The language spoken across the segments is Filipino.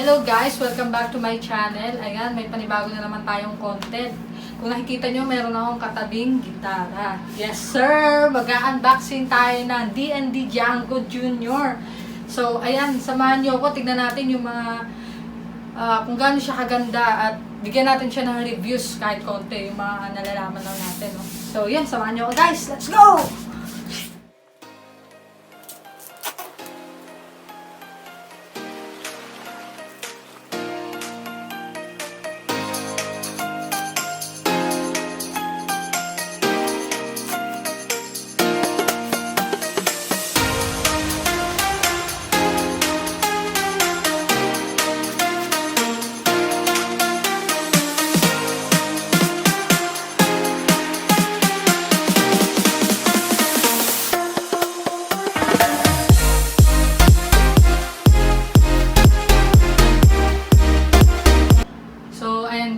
Hello guys! Welcome back to my channel. Ayan, may panibago na naman tayong content. Kung nakikita nyo, meron akong katabing gitara. Yes sir! Mag-unboxing tayo ng D&D Django Jr. So, ayan, samahan nyo ako. Tignan natin yung mga kung gaano siya kaganda at bigyan natin siya ng reviews kahit konti, yung mga nalalaman lang natin. No? So, yan, samahan nyo ako guys. Let's go!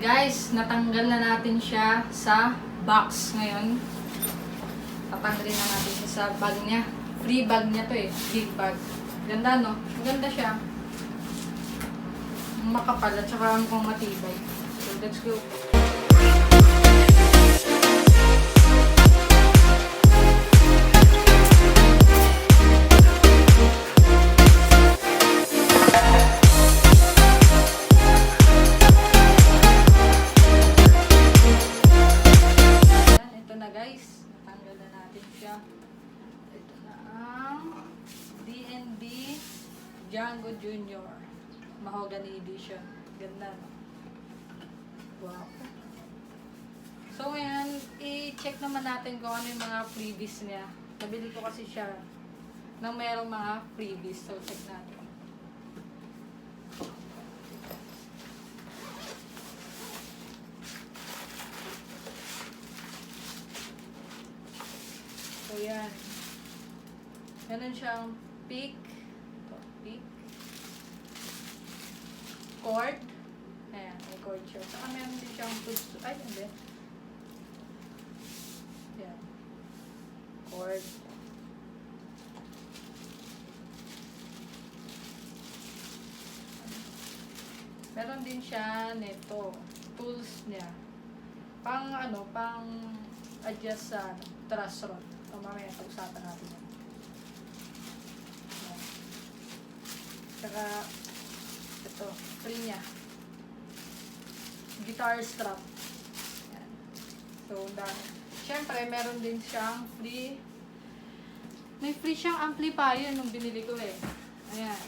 Guys, natanggal na natin siya sa box ngayon. Tatanggalin na natin siya sa bag niya. Free bag niya to eh. Big bag. Ganda no? Maganda siya. Makapal at saka ang matibay. So let's go. Guys, natanggal na natin siya. Ito na ang D&D Django Jr. Mahogany Edition. Ganda, no? Wow. So, ngayon, i-check naman natin kung ano yung mga freebies niya. Nabili ko kasi siya nang mayroong mga freebies. So, check natin. So, yan. Meron siyang pick. Ito, pick. Cord. Ayan, may cord siya. Saka meron din siyang tools. Ay, hindi. Yan. Cord. Meron din siya nito. Tools niya. Pang ano, pang adjust sa truss rod. So, mamaya pag-usapan natin yan. Saka, ito, free niya. Guitar strap. Yan. So, dahil. Siyempre, meron din siyang free. May free siyang amplifier nung binili ko eh. Ayan.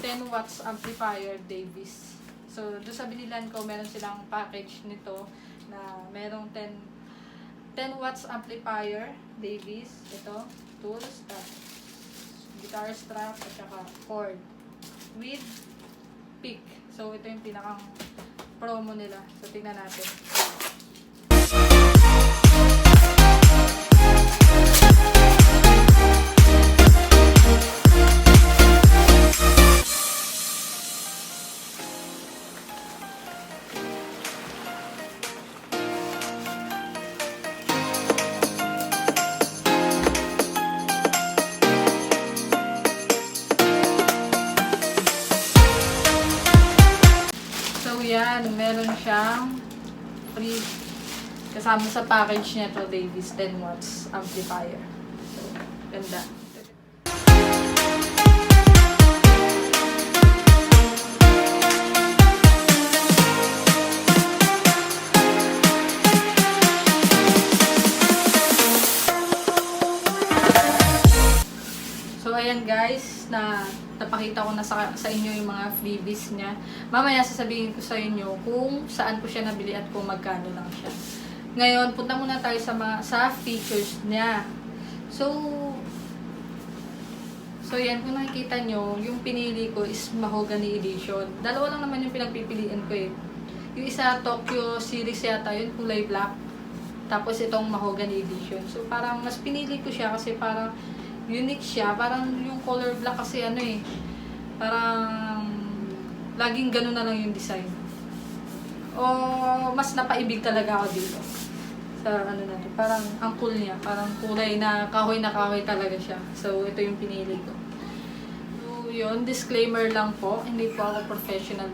10 watts amplifier Davis. So, doon sa binilan ko, meron silang package nito na merong 10 watts amplifier, Davis, ito, tools, guitar strap, at saka cord, with pick. So, ito yung pinakang promo nila. So, tingnan natin. Yan, meron siyang free kasama sa package niya to Davis 10 watts amplifier. So, ganda. So, ayan guys, napakita ko na sa inyo yung mga freebies niya. Mamaya sasabihin ko sa inyo kung saan ko siya nabili at kung magkano lang siya. Ngayon, punta muna tayo sa features niya. So yan, kung nakikita nyo, yung pinili ko is Mahogany Edition. Dalawa lang naman yung pinagpipilian ko eh. Yung isa, Tokyo Series yata yun, kulay black. Tapos itong Mahogany Edition. So parang mas pinili ko siya kasi parang unique siya. Parang yung color black kasi ano eh. Parang laging ganun na lang yung design. O mas napaibig talaga ako dito. Sa ano na to. Parang ang cool niya. Parang kulay na kahoy talaga siya. So ito yung pinili ko. So yun, disclaimer lang po, hindi po ako professional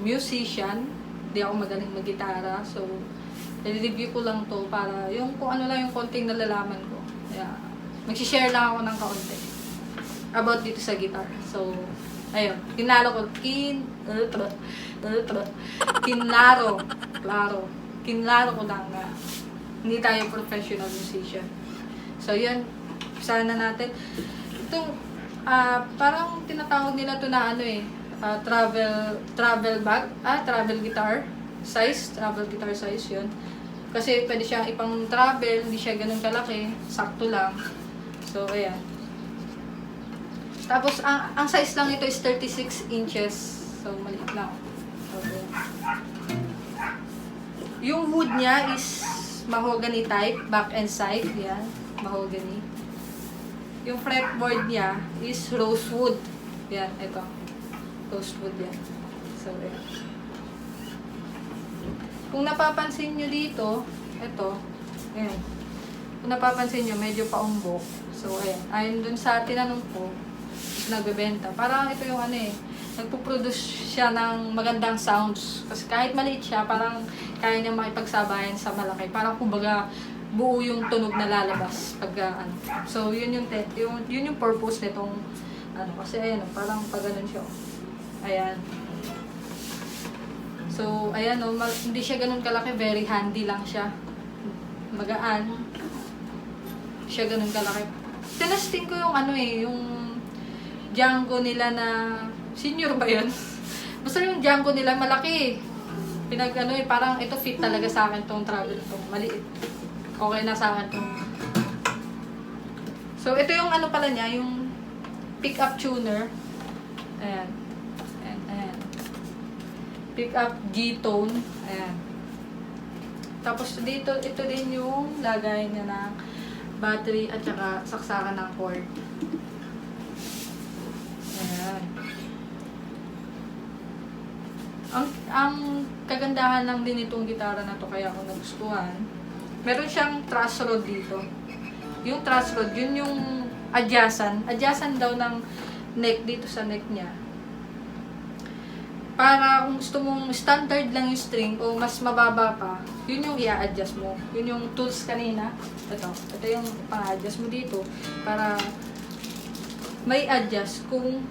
musician. Hindi ako magaling mag-gitara. So, i-review ko lang to para yung kung ano lang yung konting nalalaman ko. Kaya, mag-share lang ako ng kaunti about dito sa guitar. So, ayun, kinlaro ko lang na hindi tayo professional musician. So, yun, sana natin. Itong, parang tinatawag nila to na ano travel bag, travel guitar size yun. Kasi pwede siyang ipang travel, hindi siya ganun kalaki, sakto lang. So, ayan. Tapos, ang size lang ito is 36 inches. So, maliit lang. Okay. Yung wood niya is mahogany type, back and side. Yan, mahogany. Yung fretboard niya is rosewood. Yan, ito. Rosewood yan. So, ayan. Kung napapansin nyo dito, ito. Ayan. Kung napapansin nyo, medyo paumbok. So, ayan. Ayon dun sa tinanong ko, nagbebenta. Parang ito yung nagpo-produce siya ng magandang sounds. Kasi kahit maliit siya, parang kaya niya makipagsabayan sa malaki. Parang kumbaga, buo yung tunog na lalabas pag So, yun yung purpose nitong kasi ayan, parang pag ganun siya. Ayan. So, ayan hindi siya ganun kalaki, very handy lang siya. Magaan. Siya ganun kalaki. Tinasting ko yung yung Django nila na senior ba yun? Basta yung Django nila malaki. Parang ito fit talaga sa akin tong travel tong maliit. Okay na sa akin tong. So ito yung pala niya, yung pick-up tuner. Ayan. Ayan. Pick-up G-tone. Ayan. Tapos dito, ito din yung lagay niya ng battery at saka saksakan ng cord. Ayan. Ang kagandahan lang din itong gitara na to kaya ako nagustuhan. Meron siyang truss rod dito. Yung truss rod, yun yung adjacent daw ng neck dito sa neck niya. Para kung gusto mong standard lang yung string o mas mababa pa, yun yung i-adjust mo. Yun yung tools kanina. Ito yung pang-adjust mo dito para may adjust kung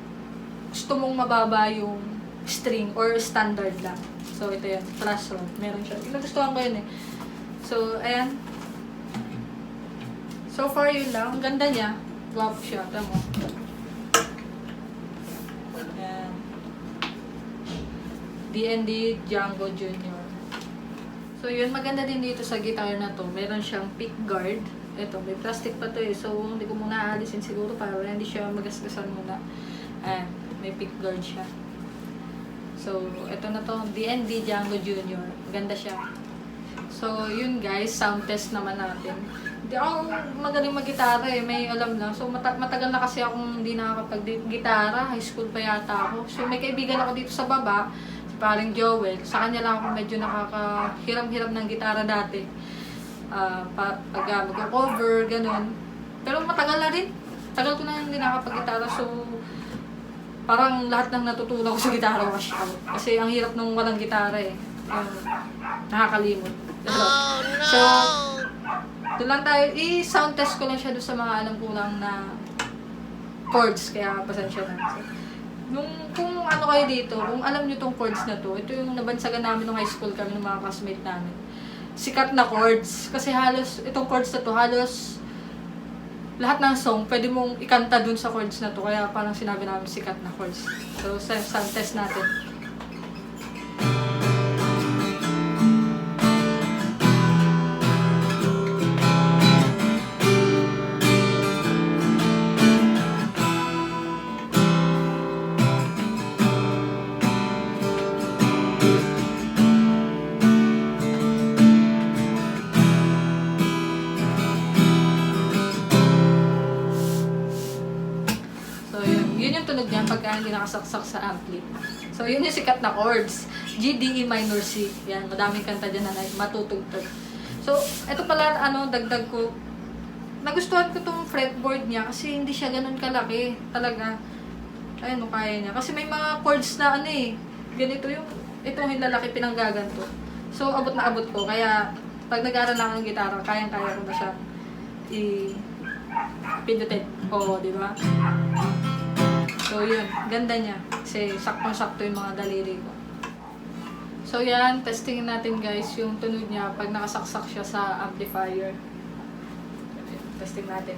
gusto mong mababa yung string or standard lang. So, ito yan. Truss rod. Meron siya. Nagustuhan ko yun So, ayan. So far, yun lang. Ang ganda niya. Gwapo siya. Tama mo. Ayan. D&D Django Junior. So, yun. Maganda din dito sa guitar na to. Meron siyang pick guard. Ito, may plastic pa to So, hindi ko muna aalisin siguro para hindi siya magasgasan muna. Ayan. May pick guard siya. So, ito na to. D&D Django Junior. Maganda siya. So, yun guys. Sound test naman natin. Hindi ako magaling mag-gitara may alam lang. So, matagal na kasi akong hindi nakakapag-gitara. High school pa yata ako. So, may kaibigan ako dito sa baba. Si paring Joel. Sa kanya lang ako medyo nakakahiram-hiram ng gitara dati. Pag mag-cover, ganun. Pero matagal na rin. Tagal ko na hindi nakakapag-gitara. So, parang lahat ng natutunan ko sa gitara wash out. Kasi ang hirap nung walang gitara nakakalimot. Oh, no! So, doon lang tayo. I-sound test ko lang siya doon sa mga alam ko lang na chords. Kaya pasensya na. So, kung kayo dito, kung alam nyo tong chords na to, ito yung nabansagan namin nung high school kami ng mga classmate namin. Sikat na chords. Kasi halos, itong chords na to, halos lahat ng song, pwede mong ikanta dun sa chords na to. Kaya parang sinabi namin sikat na chords. So, sound test natin. Pagka hindi nakasaksak sa ampli. So, yun yung sikat na chords. G, D, E minor, C. Yan, madaming kanta dyan na matutugtog. So, ito pala, dagdag ko. Nagustuhan ko tong fretboard niya kasi hindi siya ganun kalaki. Talaga. Ayun, kaya niya. Kasi may mga chords na ano eh. Ganito yung, itong hinlalaki pinanggaganto. So, abot na abot ko. Kaya, pag nag-aaral na ako ng gitara, kayang-kaya ko na siya pindutin. Oo, di ba? So, yun. Ganda niya. Kasi, saktong-sakto yung mga daliri ko. So, yan. Testingin natin, guys, yung tunog niya pag nakasaksak siya sa amplifier. Testing natin.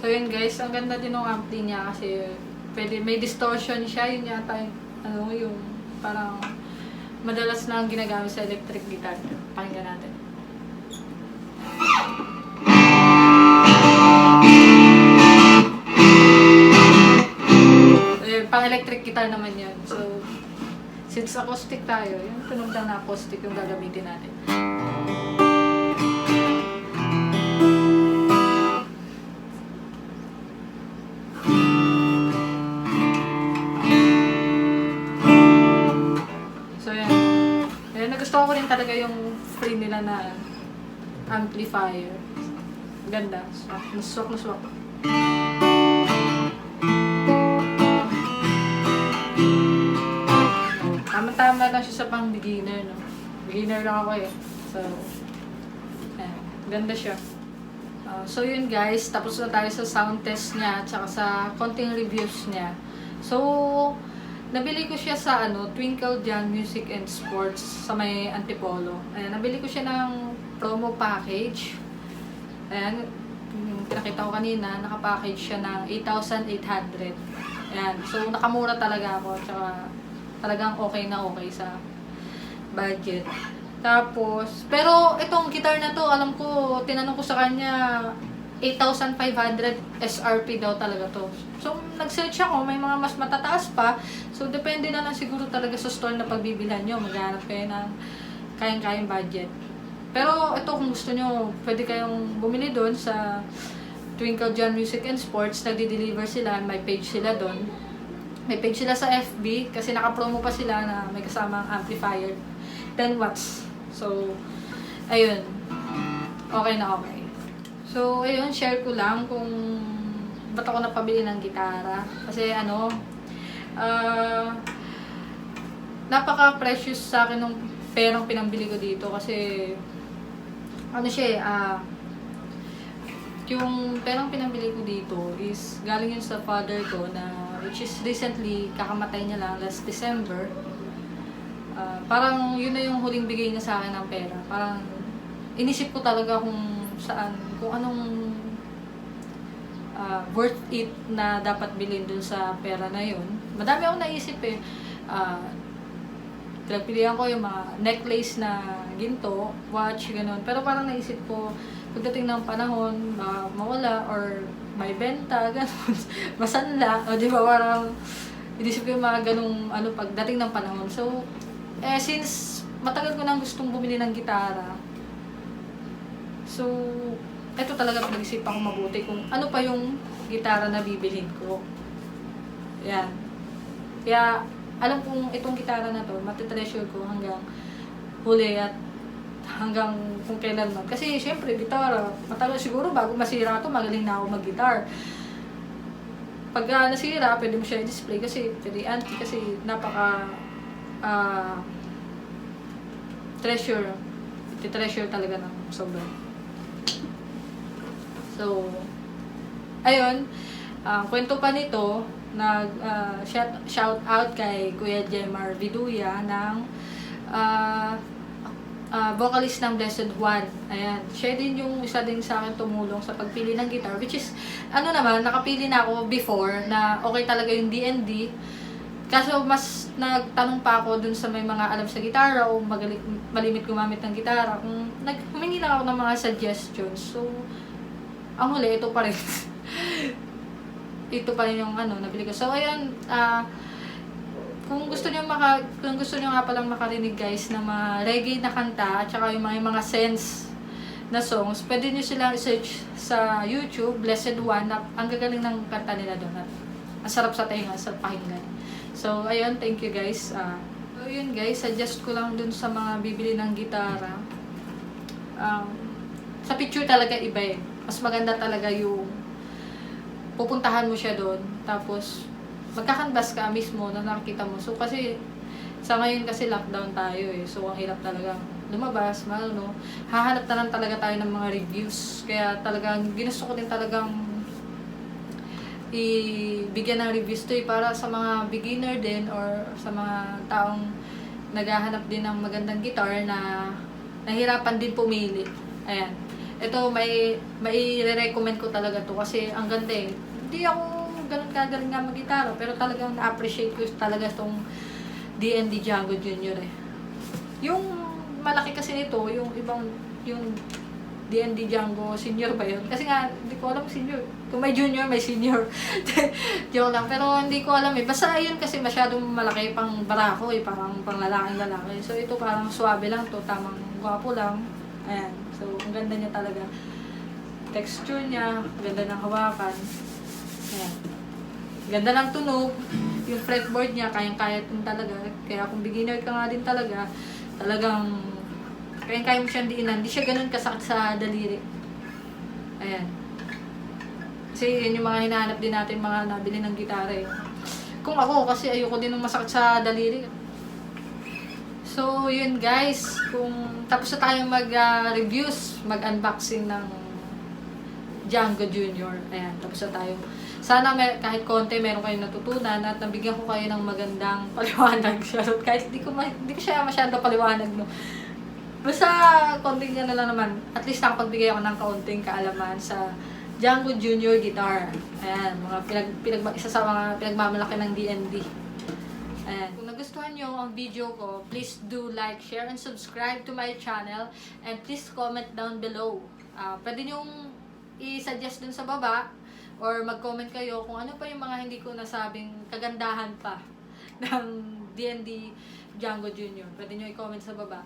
So yun guys, ang ganda din ng ampli niya kasi pwede, may distortion siya, yun yata yung, ano, yung parang madalas na ginagamit sa electric guitar. Pakinggan natin. Pang electric guitar naman yun. So, since acoustic tayo, yung tunog lang na acoustic yung gagamitin natin. Gusto ko rin talaga yung free nila na amplifier. Ganda. Swak na swak. Tama-tama lang siya sa pang beginner, no? Beginner lang ako eh. So, ganda siya. So yun guys, tapos na tayo sa sound test niya at saka sa konting reviews niya. So, nabili ko siya sa Twinkle Jam Music and Sports sa may Antipolo. Ayan, nabili ko siya ng promo package. Ayan, pinakita ko kanina, nakapackage siya ng 8,800. Ayan, so nakamura talaga ako. Tsaka talagang okay na okay sa budget. Tapos, pero itong guitar na to, alam ko, tinanong ko sa kanya, 8,500 SRP daw talaga to. So, nag-search ako, may mga mas matataas pa. So, depende na lang siguro talaga sa store na pagbibilhan nyo. Maghanap kayo ng kayang-kayang budget. Pero, ito kung gusto nyo, pwede kayong bumili doon sa Twinkle Jam Music and Sports. Nagdi-deliver sila, may page sila doon. May page sila sa FB, kasi naka-promo pa sila na may kasamang amplifier. 10 watts. So, ayun. Okay na okay. So, ayun, share ko lang kung ba't ako napabili ng gitara. Kasi napaka-precious sa akin ng perang pinambili ko dito. Kasi, yung perang pinambili ko dito is galing yun sa father ko na, which is recently, kakamatay niya lang last December. Parang yun na yung huling bigay niya sa akin ng pera. Parang, inisip ko talaga kung anong worth it na dapat bilhin dun sa pera na yun. Madami akong naisip eh. Pinagpilihan ko yung mga necklace na ginto, watch, gano'n. Pero parang naisip ko, pagdating ng panahon, mawala or may benta, gano'n. Masanla, o di ba parang inisip ko yung mga ganong pagdating ng panahon. So, since matagal ko nang gustong bumili ng gitara, so, ito talaga pinag-isipan ko mabuti kung ano pa yung gitara na bibilhin ko. Yan. Kaya, alam kong itong gitara na to, matitreasure ko hanggang huli at hanggang kung kailan man. Kasi syempre, gitara, matagal siguro bago masira to, magaling na ako mag-guitar. Pag nasira, pwede mo siya i-display kasi pwede antique kasi napaka treasure. Treasure talaga ng sobra. So, ayun, kwento pa nito, shout out kay Kuya Jemar Viduya ng vocalist ng Blessed One. Ayan. Siya din yung isa din sa akin tumulong sa pagpili ng guitar. Which is, nakapili na ako before na okay talaga yung D&D. Kaso mas nagtanong pa ako dun sa may mga alam sa gitara o malimit gumamit ng gitara. Humingi lang ako ng mga suggestions. So, ang huli, ito pa rin. Ito pa rin yung nabili ko. So, ayun, kung gusto niyo nga palang makarinig guys ng mga reggae na kanta at saka yung mga sense na songs, pwede niyo silang i-search sa YouTube, Blessed One, ang gagaling ng kanta nila doon at ang sarap sa tenga, sa pakinggan. So, ayun, thank you guys. So, yun guys, suggest ko lang dun sa mga bibili ng gitara. Sa picture talaga iba eh. Mas maganda talaga yung pupuntahan mo siya doon, tapos magkakanvas ka mismo na nakikita mo. So, kasi sa ngayon kasi lockdown tayo eh. So, ang hirap talaga lumabas, hahanap na lang talaga tayo ng mga reviews. Kaya talagang ginusto ko din talagang ibigyan ng reviews to para sa mga beginner din or sa mga taong naghahanap din ng magandang guitar na nahirapan din pumili. Ayan. Ito, may recommend ko talaga to kasi ang ganda eh. Hindi ako ganun kagaling nga mag-gitara, pero talagang na-appreciate ko talaga itong D&D Django Junior eh. Yung malaki kasi nito, yung D&D Django Senior ba yun? Kasi nga, hindi ko alam senior. Kung may junior, may senior. Joke lang. Pero hindi ko alam eh. Basta yun kasi masyadong malaki pang barako eh. Parang pang lalaki. So ito parang suwabe lang to. Tamang gwapo lang. Ayan. So ang ganda niya talaga. Texture niya. Ganda ng hawakan. Ayan. Ganda ng tunog. Yung fretboard niya, kayang-kaya din talaga. Kaya kung beginner ka nga din talaga, talagang kaya mo siyang diinan. Hindi siya ganun kasakit sa daliri. Ayan. Kasi yun yung mga hinahanap din natin, mga nabili ng gitara eh. Kung ako, kasi ayoko din ng masakit sa daliri. So, yun guys. Kung tapos na tayong mag-reviews, mag-unboxing ng Django Junior. Ayan, tapos na tayo. Sana kahit konti meron kayong natutunan at nabigyan ko kayo ng magandang paliwanag. Kahit hindi ko siya masyado paliwanag, no. Basta konting lang naman. At least nakapagbigay ako ng kaunting kaalaman sa Django Junior guitar. Ayan, isa sa mga pinagmamalaki ng D&D. Ayan. Kung nagustuhan nyo ang video ko, please do like, share, and subscribe to my channel. And please comment down below. Pwede nyong i-suggest dun sa baba or mag-comment kayo kung ano pa yung mga hindi ko nasabing kagandahan pa ng D&D Django Junior. Pwede nyo i-comment sa baba.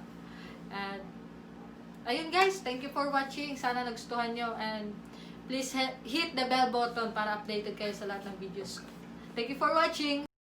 And ayun guys, thank you for watching. Sana nagustuhan nyo and please hit the bell button para updated kayo sa lahat ng videos. Thank you for watching!